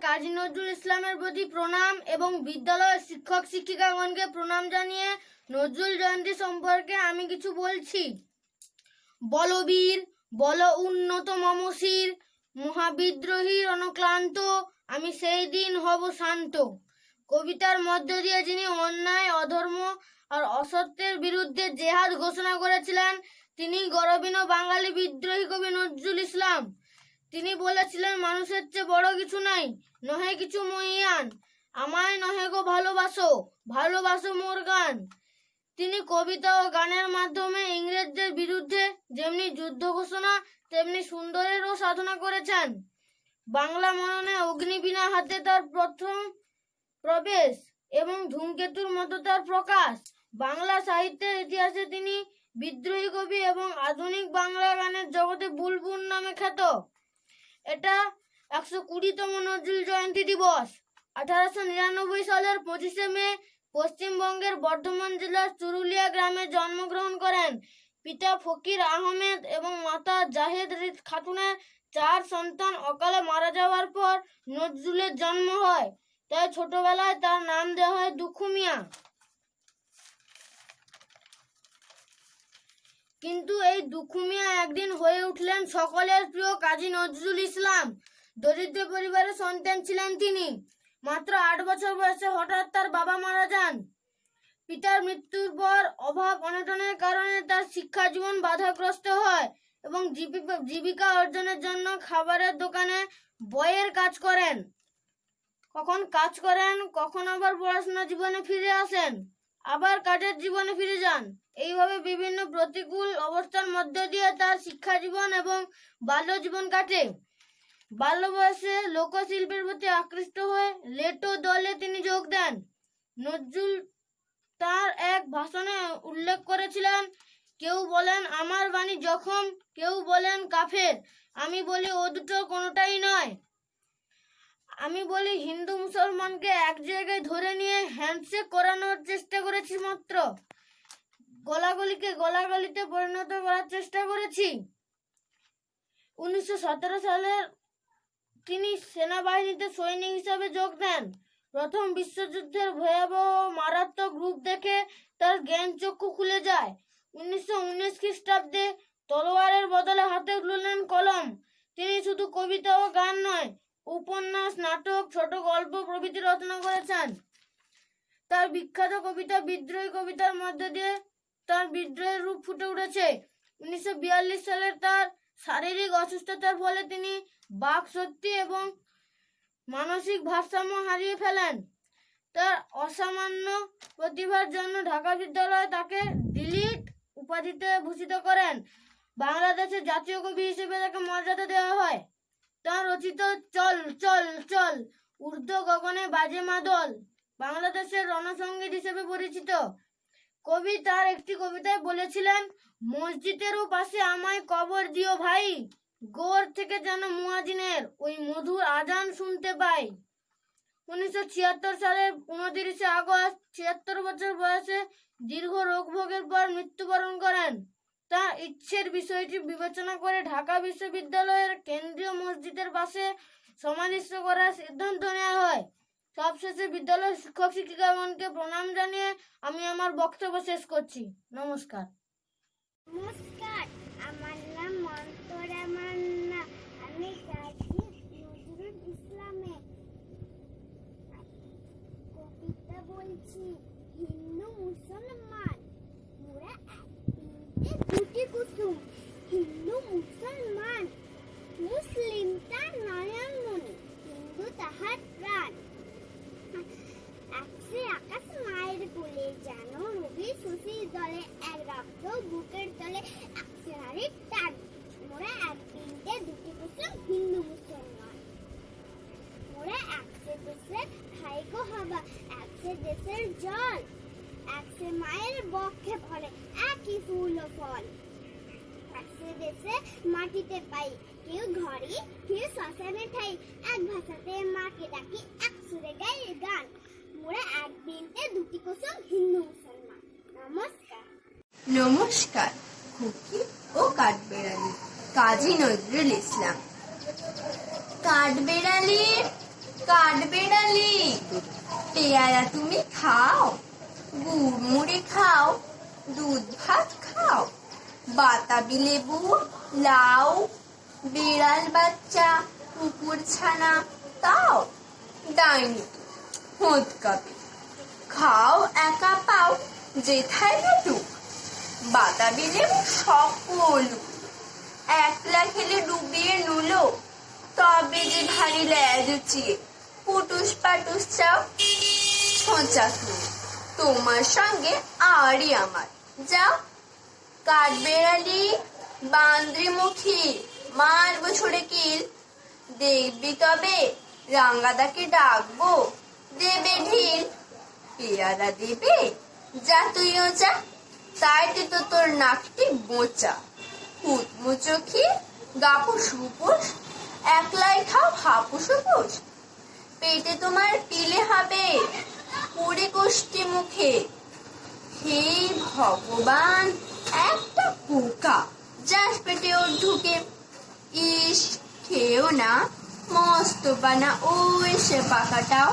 কাজী নজরুল ইসলামের প্রতি প্রণাম এবং বিদ্যালয়ের শিক্ষক শিক্ষিকাগণকে প্রণাম জানিয়ে নজরুল জয়ন্তী সম্পর্কে আমি কিছু বলছি। বলবীর বল উন্নত মমশির, মহাবিদ্রোহীর অনক্লান্ত, আমি সেই দিন হব শান্ত। কবিতার মধ্য দিয়ে যিনি অন্যায়, অধর্ম আর অসত্যের বিরুদ্ধে জেহাদ ঘোষণা করেছিলেন তিনি গরবিন বাঙালি বিদ্রোহী কবি নজরুল ইসলাম। তিনি বলেছিলেন, মানুষের চেয়ে বড় কিছু নাই, নহে কিছু মহিয়ান, আমায় নহে গো ভালোবাসো, ভালোবাসো মোর গান। তিনি কবিতা ও গানের মাধ্যমে ইংরেজদের বিরুদ্ধে যেমনি যুদ্ধ ঘোষণা তেমনি সুন্দরেরও সাধনা করেছেন। বাংলা মননে অগ্নিবীণা হাতে তার প্রথম প্রবেশ এবং ধূমকেতুর মতো তার প্রকাশ। বাংলা সাহিত্যের ইতিহাসে তিনি বিদ্রোহী কবি এবং আধুনিক বাংলা গানের জগতে বুলবুল নামে খ্যাত। এটা 120তম নজরুল জয়ন্তী দিবস। 1899 সালের 25শে মে পশ্চিমবঙ্গের বর্ধমান জেলার চুরুলিয়া গ্রামে জন্মগ্রহণ করেন। পিতা ফকির আহমেদ এবং মাতা জাহেদ রিত খাতুনের 4 সন্তান অকালে মারা যাওয়ার পর নজরুলের জন্ম হয়, তাই ছোটবেলায় তার নাম দেওয়া হয় দুখু মিয়া। কিন্তু এই দুখু মিয়া একদিন হয়ে উঠলেন সকলের প্রিয় কাজী নজরুল ইসলাম। দরিদ্র পরিবারের সন্তান ছিলেন তিনি। মাত্র 8 বছর বয়সে হঠাৎ তার বাবা মারা যান। পিতার মৃত্যুর পর অভাব অনটনের কারণে তার শিক্ষা জীবন বাধাগ্রস্ত হয় এবং জীবিকা অর্জনের জন্য খাবারের দোকানে বয়ের কাজ করেন। কখন আবার পড়াশোনা জীবনে ফিরে আসেন, আবার কাজের জীবনে ফিরে যান। এইভাবে বিভিন্ন প্রতিকূল অবস্থার মধ্য দিয়ে তার শিক্ষা জীবন এবং বাল্য জীবন কাটে। বাল্য বয়সে লোকশিল্পের প্রতি আকৃষ্ট হয়ে লেটো দলে তিনি যোগ দেন। নজরুল তার এক ভাষণে উল্লেখ করেছিলেন, কেউ বলেন আমার বাণী জখম, কেউ বলেন কাফের, আমি বলি ও দুটো কোনোটাই নয়। আমি বলি হিন্দু মুসলমানকে এক জায়গায় ধরে নিয়ে হ্যান্ডশেক করানোর চেষ্টা করেছি মাত্র, গলাগলিকে গলাগলিতে পরিণত করার চেষ্টা করেছি। 1917 সালে তিনি সেনাবাহিনীতে সৈনিক হিসাবে যোগ দেন। প্রথম বিশ্বযুদ্ধের ভয়াবহ মারাত্মক রূপ দেখে তার জ্ঞান চক্ষু খুলে যায়। 1919 খ্রিস্টাব্দে তলোয়ারের বদলে হাতে তুললেন কলম। তিনি শুধু কবিতা ও গান নয়, উপন্যাস, নাটক, ছোট গল্প প্রভৃতি রচনা করেছেন। তার বিখ্যাত কবিতা বিদ্রোহী কবিতার মধ্য দিয়ে তার বিদ্রোহের রূপ ফুটে উঠেছে। 1942 সালে তার শারীরিক অসুস্থতার ফলে তিনি বাক শক্তি এবং মানসিক ভারসাম্য হারিয়ে ফেলেন। তার অসামান্য প্রতিভার জন্য ঢাকা বিদ্যালয় তাকে ডিলিট উপাধিতে ভূষিত করেন। বাংলাদেশের জাতীয় কবি হিসেবে তাকে মর্যাদা দেওয়া হয়। তার রচিত চল চল চল ঊর্ধ্ব গগনে বাজে মাদল বাংলাদেশের রণসঙ্গীত হিসেবে পরিচিত। কবি তার একটি কবিতায় বলেছিলেন, মসজিদেরও পাশে আমায় কবর দিও ভাই, গোর থেকে যেন মুয়াজিনের ওই মধুর আজান শুনতে পাই। 1976 সালের 29শে আগস্ট 76 বছর বয়সে দীর্ঘ রোগ ভোগের পর মৃত্যুবরণ করেন। তার ইচ্ছের বিষয়টি বিবেচনা করে ঢাকা বিশ্ববিদ্যালয়ের কেন্দ্রীয় মসজিদের পাশে সমাধিস্থ করার সিদ্ধান্ত নেওয়া হয়। সবশেষে বিদ্যালয়ের শিক্ষক শিক্ষিকাগণকে প্রণাম জানিয়ে আমি আমার বক্তব্য শেষ করছি। নমস্কার। নমস্কার, আমার নাম মন্তরা মান্না। আমি কাজী নজরুল ইসলামের কবিতা বলছি। হিন্দু মুসলমান মোরা এক দুটি কুসুম, হিন্দু মুসলমান, মুসলিম তার নয়নমণি, হিন্দু তাহার প্রাণ। একসে আকাশ মায়ের কোলে, যেন রবি শশীর দলে, এক রক্ত বুকের তলে, একসে নারীর টান। মোরা এক তিনটে দুটি কুসুম, হিন্দু মুসলমান। মোরা একসে দেশের ভাই গো হবা, একসে দেশের জল, একসে মায়ের বক্ষে ভরে, একই ফুল ও ফল। একসে দেশে মাটিতে পাই, কেউ ঘরে কেউ শ্মশানে ঠাই, এক ভাষাতে মাকে ডাকি, এক সুরে গাই গান। মোরা এক বিনতে দুটি কুসুম, হিন্দু মুসলমান। নমস্কার। নমস্কার। খুকি ও কাঠবেড়ালি, কাজী নজরুল ইসলাম। কাঠবেড়ালির কাঠবেড়ালি, পেয়ারা তুমি খাও, গুড় মুড়ি খাও, দুধ ভাত খাও, বাতাবি লেবু, লাউ, বিড়াল বাচ্চা, কুকুর ছানা তাও, ডাইনি হোঁত কাপে খাও একা পাও, যেথায় লুটুক, বাতাবি লেবু সকল, একলা খেলে ডুবিয়ে নুলো, তবে যে ভারী ল্যাজ উচিয়ে পুটুস পাটুস চাও, ছোঁচা তুমি তোমার সঙ্গে আরই আমার, যাও। কাঠবেড়ালি, বান্দ্রি মুখী, মারবো ছুড়ে কিল, দেখবি তবে রাঙ্গাদাকে ডাকবো, দেবে ঢিল, পেয়ারা দেবে, যা তুইও যা, তাইতে তো তোর নাকটি বোচা, কুতমুচোখি, গাপুস গুপুস, একলাই খাও হাপুস হুপুস, পেটে তোমার পিলে হবে, পুড়ে কোষ্ঠী মুখে, হে ভগবান, একটা পোকা যাস পেটে ওর ঢুকে, ইস খেয়েও না, মস্ত পানা ওই সে পাকাটাও,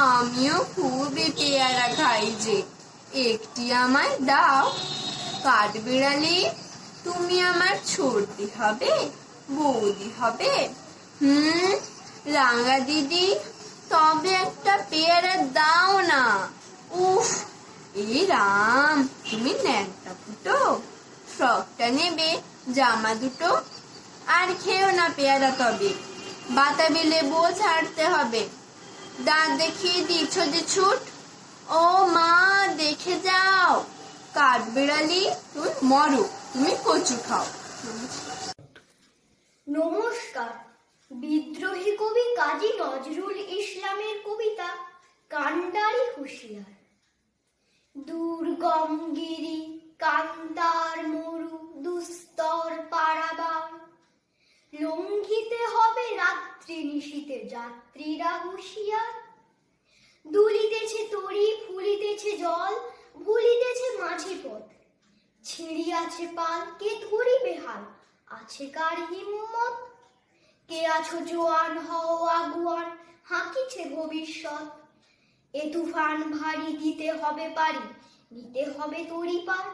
আমিও খুবই পেয়ারা খাই যে, একটি আমায় দাও। কাঠবিড়ালি, তুমি আমার ছোটদি হবে, বৌদি হবে, রাঙা দিদি, তবে একটা পেয়ারা দাও না, উফ, এই রাম, তুমি ন্যাংটা ফুটো, ফ্রকটা নেবে, জামা দুটো, আর খেও না পেয়ারা তবে, বাতাবি লেবুও ছাড়তে হবে, দাঁত দেখিয়ে দিচ্ছ যে ছুট, ও মা দেখে যাও, কাঠবিড়ালি তুমি মরো, তুমি কচু খাও। নমস্কার। বিদ্রোহী কবি কাজী নজরুল ইসলামের কবিতা কান্ডারি হুঁশিয়ার। দুর্গম গিরি কান্তার মরু দুস্তর পারাবার, লঙ্ঘিতে হবে রাত্রি নিশীতে যাত্রীরা হুঁশিয়ার। দুলিতেছে তরি, ফুলিতেছে জল, ভুলিতেছে মাঝি পথ, ছিঁড়িয়াছে পাল, কে ধরিবে হাল, আছে কার হিম্মত, কে আছো জোয়ান হও আগুয়ান, হাঁকিছে ভবিষ্যৎ, এ তুফান ভারী দিতে হবে পারি, নিতে হবে তরি পার।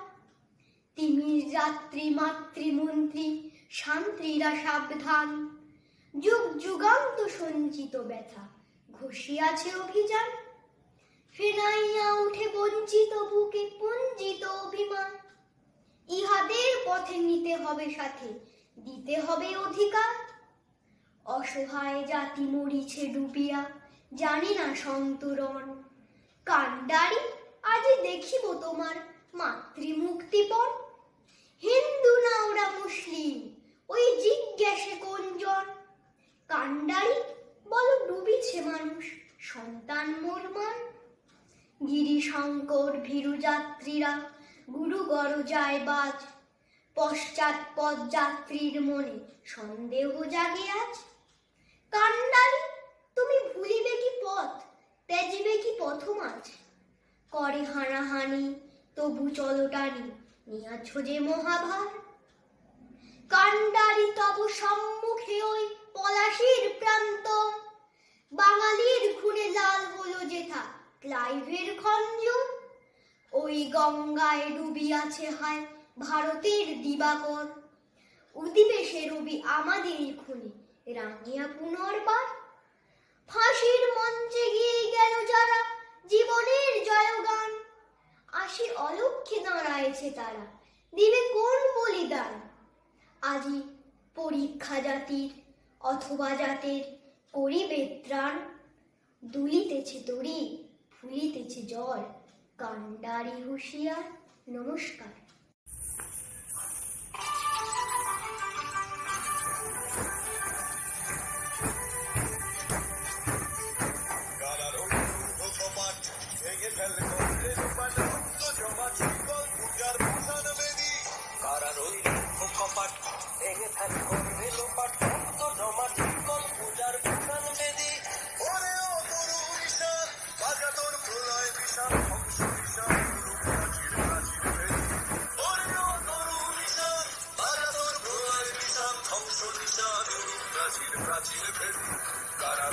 তিমির যাত্রী মাতৃমন্ত্রী শান্ত্রীরা সাবধান, যুগ যুগান্ত সঞ্চিত ব্যথা ঘষিয়াছে অভিযান। ফেনাইয়া উঠে বঞ্চিত বুকে পুঞ্জিত অভিমান, ইহাদের পথে নিতে হবে সাথে, দিতে হবে অধিকার। অসহায় জাতি মরিছে ডুবিয়া, জানি না সন্তরণ, কান্ডারি আজ দেখিব তোমার মাতৃমুক্তিপণ। হিন্দু না ওরা মুসলিম, ওই জিজ্ঞাসে কোনজন, কান্ডারি বলো ডুবিছে মানুষ, সন্তান মোরমান। গিরিশঙ্কর ভীরু যাত্রীরা গুরু গড় যায় বাজ, পশ্চাৎপদ যাত্রীর মনে সন্দেহ জাগে আজ। কান্ডারি তুমি ভুলিবে কি পথ, ত্যাজিবে কি পথমাঝ, করে হানাহানি তবু চলো টানি, নিয়াছ যে মহাভার। কান্ডারি তব সম্মুখে ওই পলাশির প্রান্ত, বাঙালির খুনে লাল হলো যেথা ক্লাইভের খঞ্জন। ওই গঙ্গায় ডুবিয়াছে হায় ভারতের দিবাকর, উদিবে সে রবি আমাদের খুনে রাঙিয়া পুনর্বার। ফাঁসির মঞ্চে গিয়ে গেল যারা জীবনের জয়গান, আসি অলক্ষ্যে দাঁড়ায়েছে তারা, দিবে কোন বলিদান। আজি পরীক্ষা জাতির অথবা জাতের করিবে ত্রাণ, দুলিতেছে তরি, ফুলিতেছে জল, কান্ডারি হুঁশিয়ার। নমস্কার। প্রাচীর প্রাচীর ভেদি কারা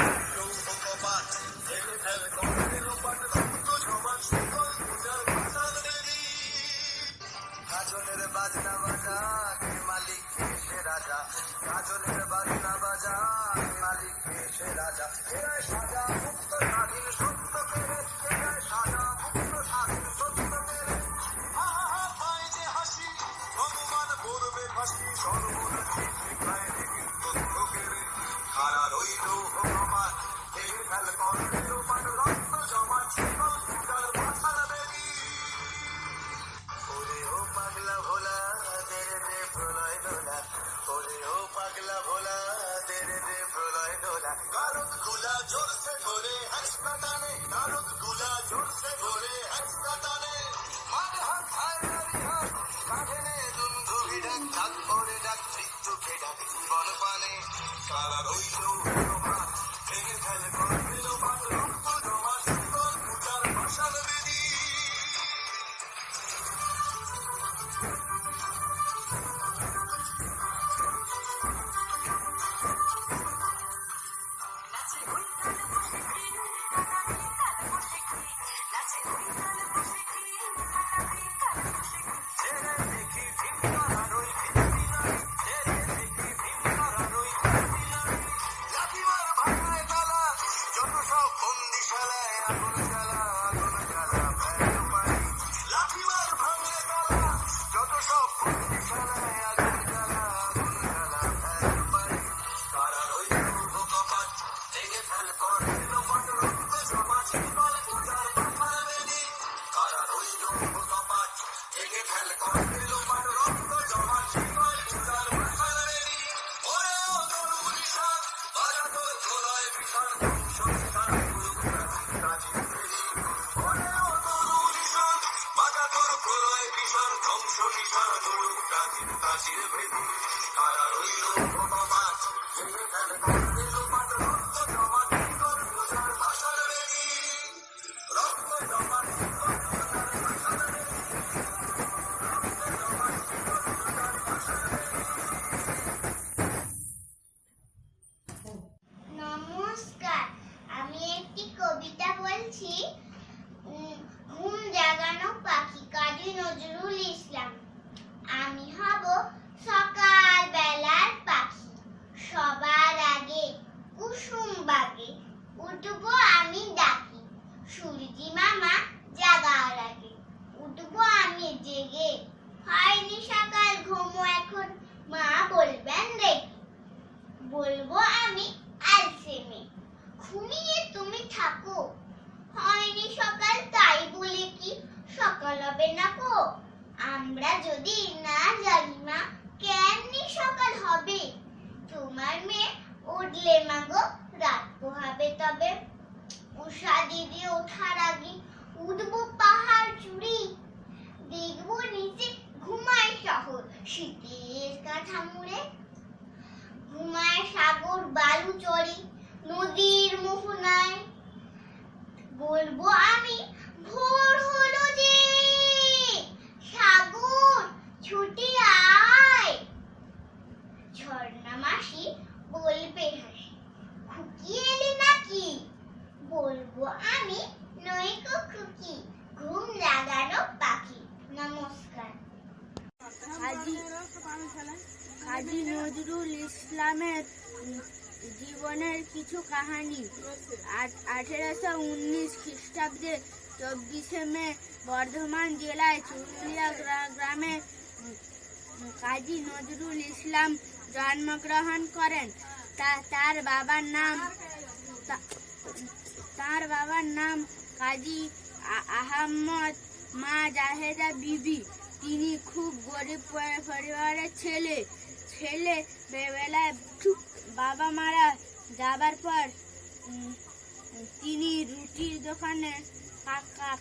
নমস্কার, আমি একটি কবিতা বলছি। ঘুম জাগানো পাখি, কাজী নজরুল ইসলাম। আমি হব সকাল বেলার পাখি, সবার আগে কুসুম বাগে উঠবো আমি ডাকি, সূর্যি মামা জাগার আগে উঠবো আমি জেগে। হয়নি সকাল, ঘুমো এখন, মা বলবেন রেগে। বলবো আমি আলসেমে, ঘুমিয়ে তুমি থাকো। হয়নি সকাল, তাই বলে কি সকাল হবে না কো? আমরা যদি না জানি মা, কেমনি সকাল হবে? তোমার মেয়ে উঠলে মাগো, রাত পোহাবে তবে। উষা দিদি ওঠার আগে উঠবো পাহাড় চুড়ি, দেখবো নিচে ঘুমায় শহর শীতের কাঁথা মুড়ে। ঘুমায় সাগর বালু চড়ি নদীর মোহনায়। বলবো আমি ভোর হলো যে, সাগর ছুটে আয়। ঝর্ণা মাসি বলবে হাসি, খুকি এলি নাকি? বলবো আমি নয়কো খুকি, ঘুম লাগানো পাখি। নমস্কার। কাজী নজরুল ইসলামের জীবনের কিছু কাহিনী। 1819 খ্রিস্টাব্দে 24শে মে বর্ধমান জেলায় চুরুলিয়া গ্রামে কাজী নজরুল ইসলাম জন্মগ্রহণ করেন। তার বাবার নাম কাজী আহমদ, মা জাহেদা বিবি। তিনি খুব গরিব পরিবারের ছেলে। বেলায় বাবা মারা যাবার পর তিনি রুটির দোকানে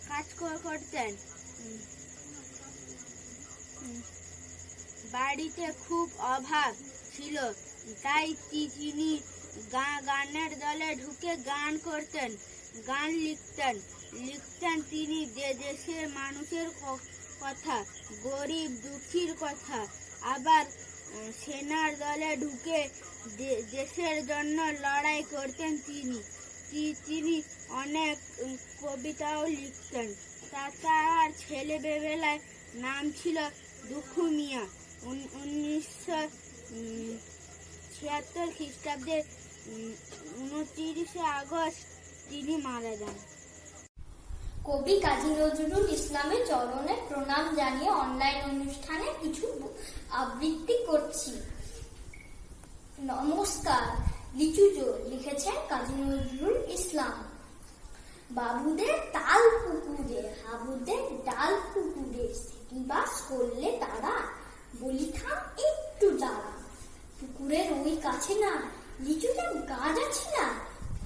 কাজ করতেন। বাড়িতে খুব অভাব ছিল, তাই তিনি গানের দলে ঢুকে গান করতেন, গান লিখতেন। তিনি দেশের মানুষের কথা, গরিব দুঃখীর কথা। আবার সেনার দলে ঢুকে দেশের জন্য লড়াই করতেন তিনি অনেক কবিতাও লিখতেন। তার ছেলেবেলায় নাম ছিল দুখু মিয়া। 1976 খ্রিস্টাব্দে 29শে আগস্ট তিনি মারা যান। কবি কাজী নজরুল ইসলামের চরণে প্রণাম জানিয়ে অনলাইন অনুষ্ঠানে কিছু আবৃত্তি করছি। নমস্কার। লিচু চোর লিখেছেন কাজী নজরুল ইসলাম। বাবুদের তাল পুকুরে, হাবুদের ডাল পুকুরে, বাস করলে তারা, বলি থাম একটু দাঁড়া। পুকুরের ওই কাছে না লিচুদের গাছ আছে না,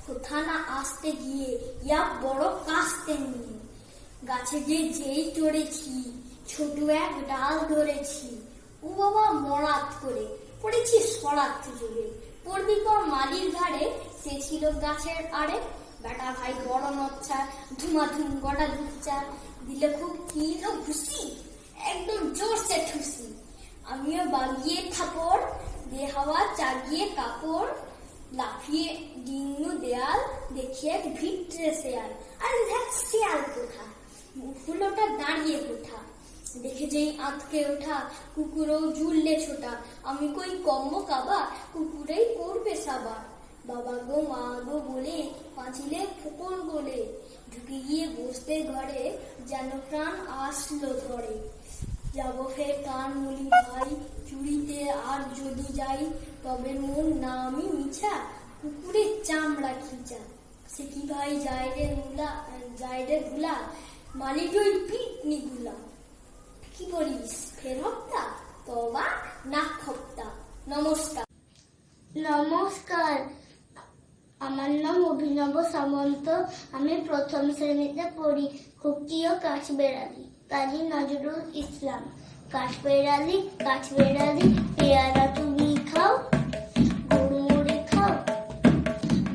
কোথা না আসতে গিয়ে ইয়া বড় কাস্তে নিয়ে। গাছে যেই চড়েছি, ছোট এক ডাল ধরেছি, ও বাবা মরাত করে পড়েছি সরাত জোরে। পড়বি পর মালির ঘাড়ে, সে ছিল গাছের আড়ে। বেটা ভাই বড় নচ্ছা, ধুমাধুম গোটা ধুচ্চা, দিলে খুব কিল ঘুষি, একদম জোরসে ঠুসি। আমিও বাগিয়ে থাপড়, দে হাওয়া চাগিয়ে কাপড়, লাফিয়ে ডিঙ্গু দেয়াল, দেখিয়ে ভিতরে শেয়াল। আরে দেখ শেয়াল কোথা, ফুলোটা দাঁড়িয়ে কোথা। দেখে যেই আঁতকে ওঠা, কুকুরও ঝুললে ছোটা। আমি কই কম্ম কাবা, কুকুরেই করবে সাবা। বাবা গো মা গো বলে পাঁচিলে ফোকর বলে ঢুকে গিয়ে বসতে ঘরে যেন প্রাণ আসলো ধরে। যাব ফের কান মুলি ভাই চুরিতে আর যদি যাই তবে মন না আমি মিছা কুকুরের চামড়া খিচা। সে কি ভাই যায় রে ভুলা মালিক ওই পিটনি গুলা। কি বলিস ফের হপ্তা তবা না খপ্তা। নমস্কার। নমস্কার, আমার নাম অভিনব সামন্ত। আমি প্রথম শ্রেণীতে পড়ি। খুকিও কাঠবেড়ালি, কাজী নজরুল ইসলাম। কাঠবেড়ালি কাঠবেড়ালি পেয়ারা তুমি খাও, গরু মুড়ি খাও,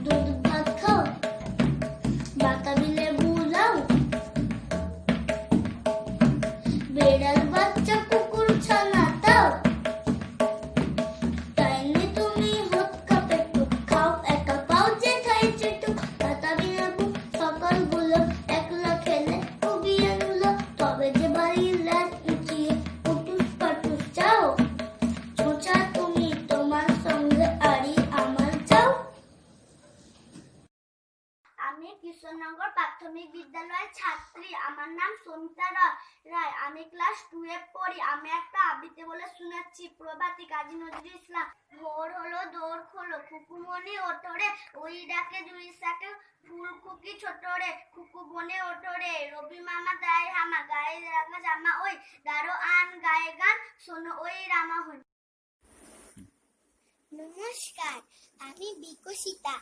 দুধ ভাত খাও, বাতাবি লেবু লাও, বেড়াল বাচ্চা কুকুর ছানা দাও। তাইলে তুমি হৎকা পেটু খাও, একা পাও যে খাইছে টুক। বাতাবি লেবু সকালগুলো একলা খেলে খুবই আনলো, তবে যে বাড়ির ল্যাস উঁচিয়ে পুটুস পাটুস চাও। ছোঁচা তুমি তোমার সঙ্গে আড়ি আমার যাও। আমি কৃষ্ণনগর প্রাথমিক বিদ্যালয়ের ছাত্রী। আমার নাম সমিতা রায়। আমি ক্লাস 2 এ পড়ি। আমি একটা আবৃত্তি বলে শোনাচ্ছি। প্রভাতী, কাজী নজরুল ইসলাম। ভোর হলো দৌড় খোলো, খুকুমনি ওঠরে, ওই ডাকে জুড়ি সাকে ফুলকুকি ছোটরে, খুকু বনে ওঠরে, রবি মামা দেয় হামা, গায়ে রাঙা জামা ওই দারো আন গায়ে গান, শোনো ওই রামা হই। নমস্কার, আমি বিকশিতা,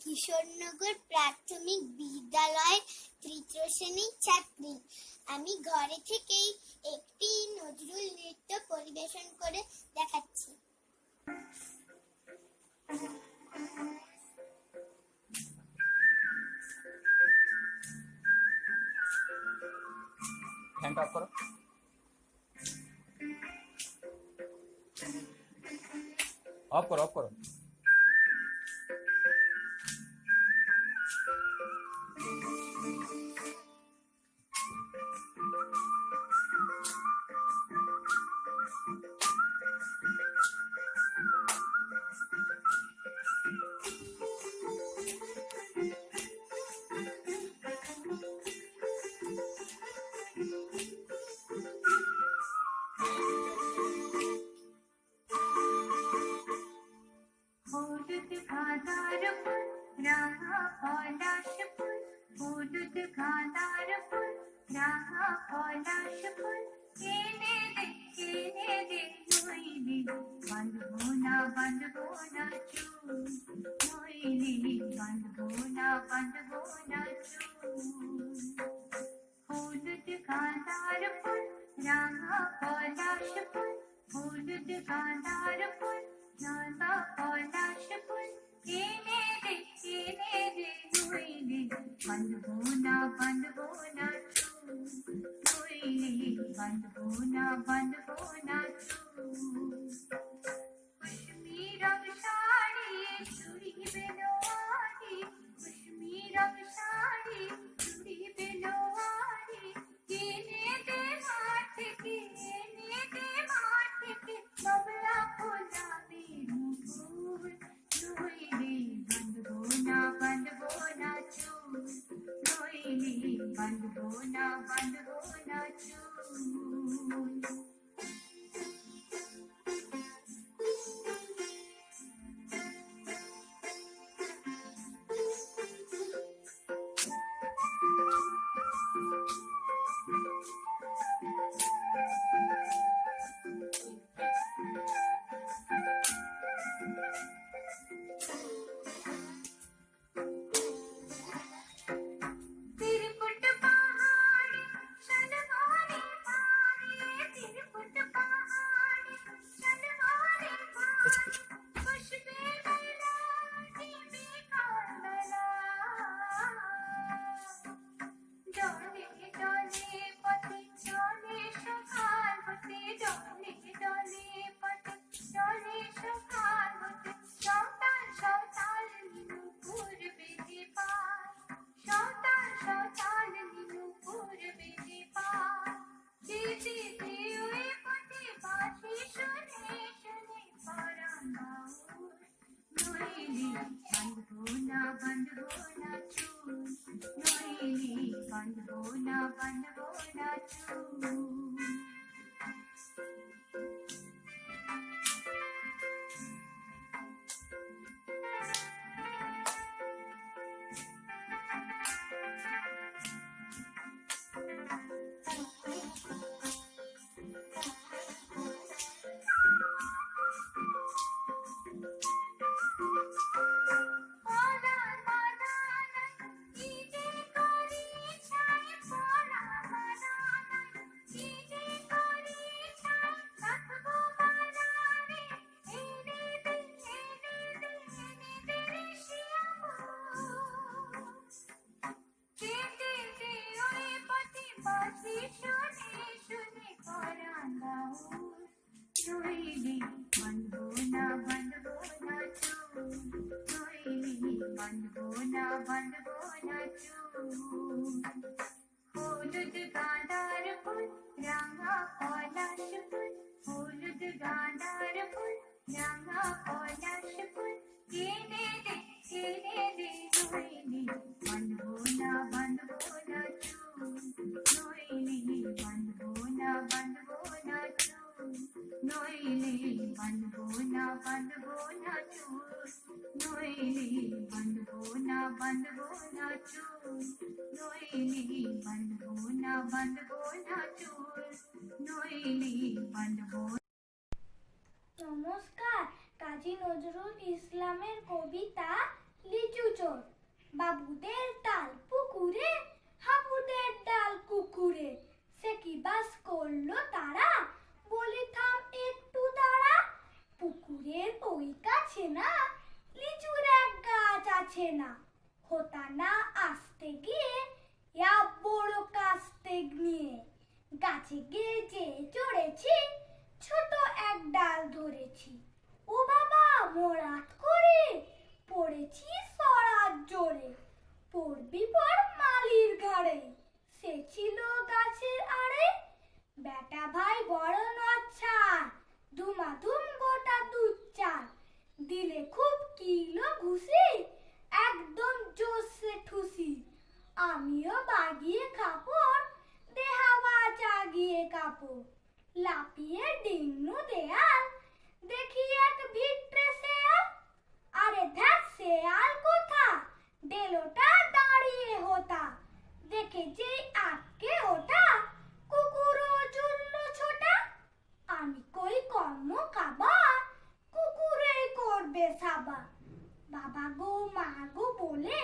কিশোরনগর প্রাথমিক বিদ্যালয়ের 3য় শ্রেণীর ছাত্রী। আমি ঘরে থেকেই একটি নজরুল নৃত্য পরিবেশন করে দেখাচ্ছি। ফ্যানটা অফ করো, অফ করো, অফ করো। হলুদ গাঁদার ফুল, রাঙা পলাশ ফুল, হলুদ গাঁদার ফুল, রাঙা পলাশ ফুল, এনে দে নইলে বাঁধবো না চুল, নইলে বাঁধবো না চুল। হলুদ গাঁদার ফুল, রাঙা পলাশ ফুল, হলুদ গাঁদার ফুল, রাঙা পলাশ ফুল, এনে দে নইলে বাঁধবো না চুল, নইলে বাঁধবো না চুল। কুসুমি রং শাড়ি চুড়ি বেলোয়ারি, কুসুমি রং শাড়ি চুড়ি বেলোয়ারি, এনে দে মাঠ থেকে বাবলা গোলাপের ফুল, নইলে বাঁধবো না চুল, নইলে বাঁধবো না চুল। त्रिकुट पहाड़ी বাঁধবো না চুল। হলুদ গাঁদার ফুল রাঙা পলাশ ফুল, হলুদ গাঁদার ফুল রাঙা পলাশ ফুল, কেনে দে নইলে বাঁধবো না চুল, নইলে বাঁধবো না চুল, নইলে বাঁধবো না চুল, নইলে বাঁধবো না চুল, নইলে বাঁধবো না চুল, নইলে বাঁধবো। নমস্কার। কাজী নজরুল ইসলামের কবিতা লিচু চোর। বাবুদের তাল পুকুরে, হাবুদের ডাল কুকুরে, সে কি বাস করলো তারা, বলি থাম একটু দাঁড়া। পুকুরের ওই কাছে না লিচুর এক গাছ আছে না, হোতা না আসতে গিয়ে ইয়া বড় কাস্তে নিয়ে, গাছে গিয়ে যে চড়েছি ছোট এক ডাল ধরেছি, ও বাবা মোরাত করে পড়েছি সরাত জোরে, পড়বি পর মালির ঘাড়ে, সে ছিল গাছের আড়ে। বেটা ভাই বড় নচ্ছার, ধুমাধুম গোটা দুধ চার, দিলে খুব কিলো ঘুষি, একদম জোশে ঠুসি। আমিও বাগিয়ে কাপড়, দেহাওয়া জাগিয়ে কাপড়, লাপিয়ে ডিঙ্গু দেয়াল, দেখি এক ভিটরে শেয়াল। আরে ধ্যাত শেয়াল কোথা, ডেলোটা দাঁড়িয়ে হোতা, দেখে যেই আটকে ওটা, কুকুরও জুললো ছোটা। আমি কই কর্ম কাবা, কুকুরেই করবে সাবা। বাবা গো মা গো বলে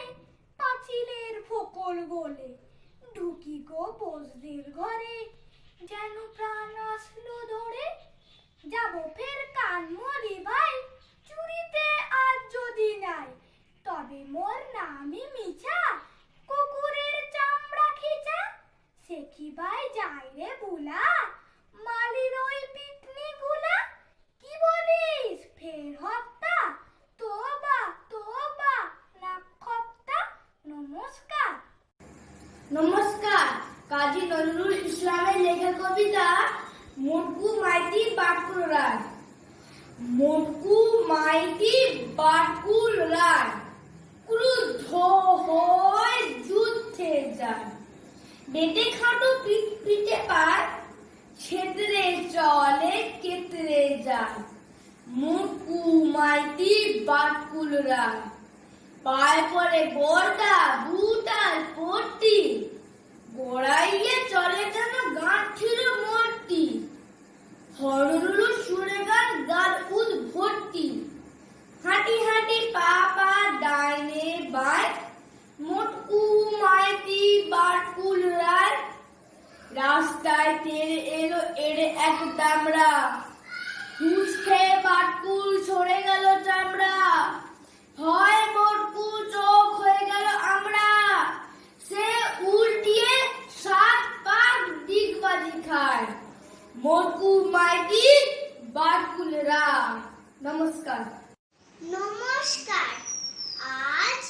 পাঁচিলের ফোকর গোলে, ঢুকি গো বসদের ঘরে, যেন প্রাণ আসলো ধরে। যাব ফের কানমরি ভাই, চুরিতে আজ যদি নাই, তবে মোর নামই মিছা, কুকুরের চামড়া খিচা। সে কি ভাই যাই রে বুলা, মালির ওই পিটনি গুলা, কি বলিস ফের হত্যা, তোবা না খপ্তা। নমস্কার। নমস্কার। কাজী নজরুল ইসলামের লেখা কবিতা মোটকু মাইতি বাটকুল রায়। মোটকু মাইতি বাটকুল রায় ক্রুদ্ধ হয়ে যুদ্ধে যায়, বেটে খাটো পিঠে পায়, ছেতরে চলে কেতরে যায়। মোটকু মাইতি বাটকুল রায় পায়ে পড়ে বর্দা বুটাল পট্টি, গড়াইয়ে চলে যেন গাঁঠির মূর্তি, হরুলু সুরে গান গান উদ ভর্তি, হাঁটি হাঁটি পা পা ডাইনে বাই, মোটকু মাইতি বাটকুল রায়। রাস্তায় তেরে এলো এড়ে এক দামড়া, হুঁশ খেয়ে বাটকুল সরে গেল চামড়া, হয় মোটকু চোখ হয়ে গেল আমরা, সে উল্টিয়ে 7 পাক দিগবাজি খায়। মোটকু মাইতি বাটকুল রায়। নমস্কার। নমস্কার। আজ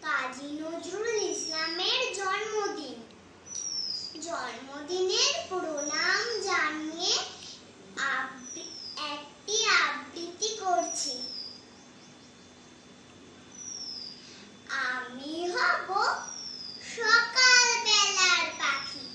কাজী নজরুল ইসলামের জন্মদিন। জন্মদিনের প্রণাম জানিয়ে একটি আবৃত্তি করছি। আমি হব সকাল বেলার পাখি,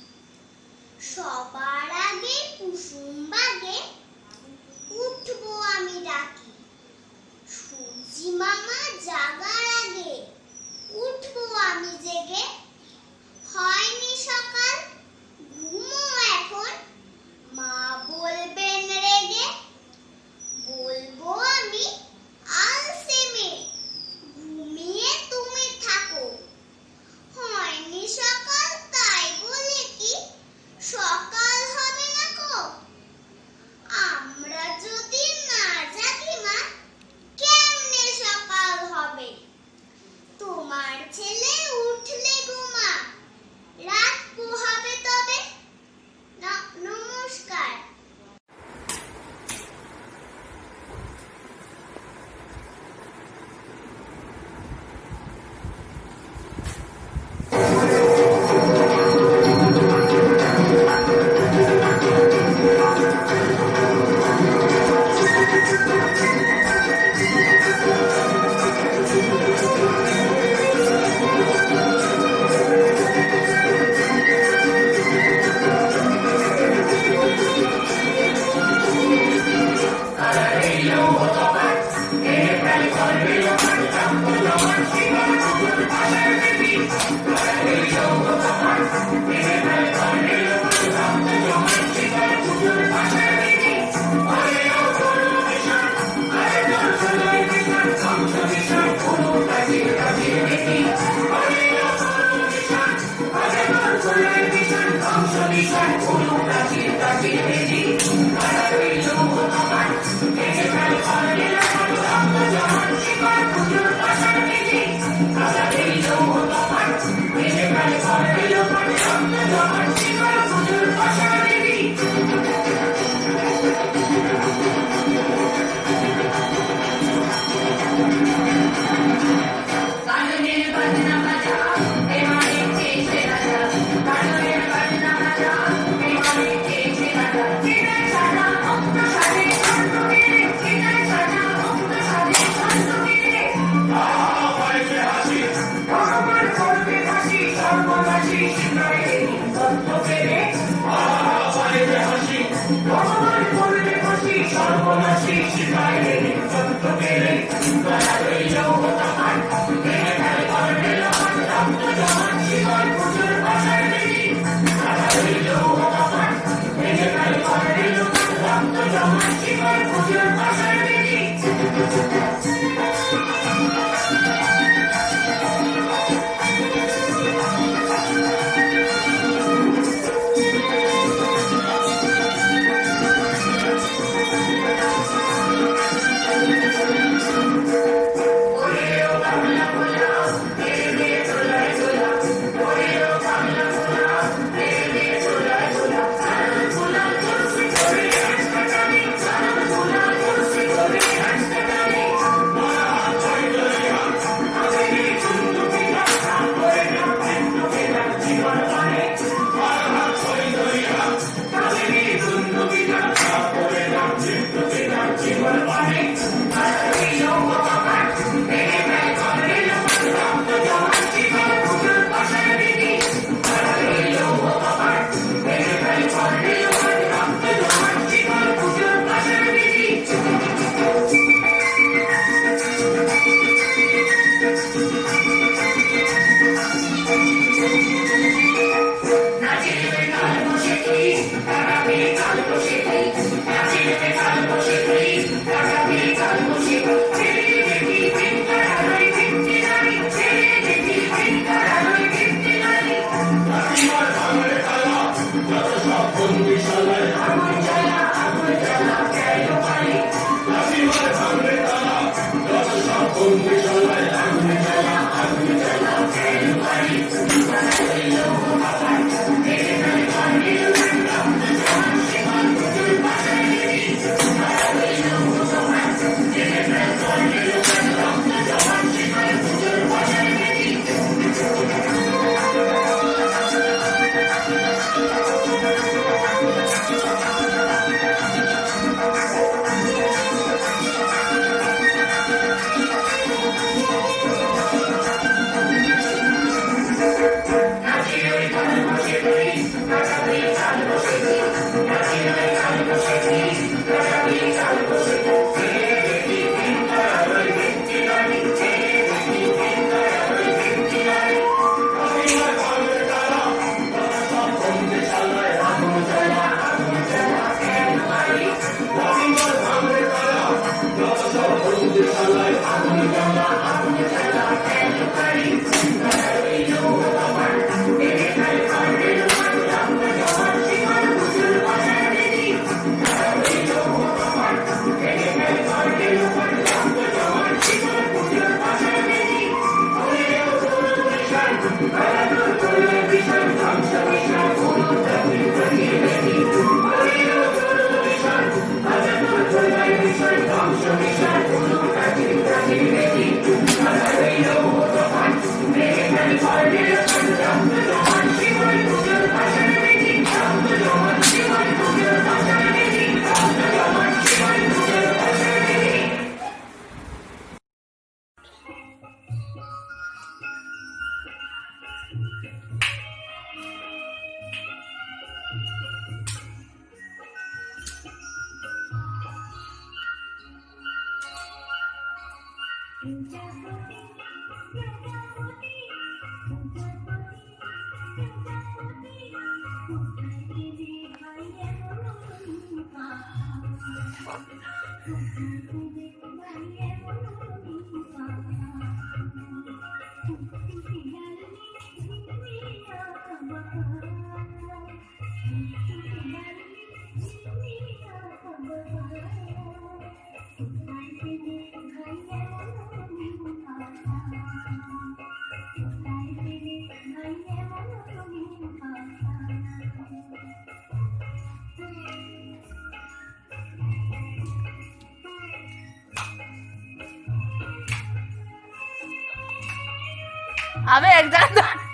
अबे एग्जाम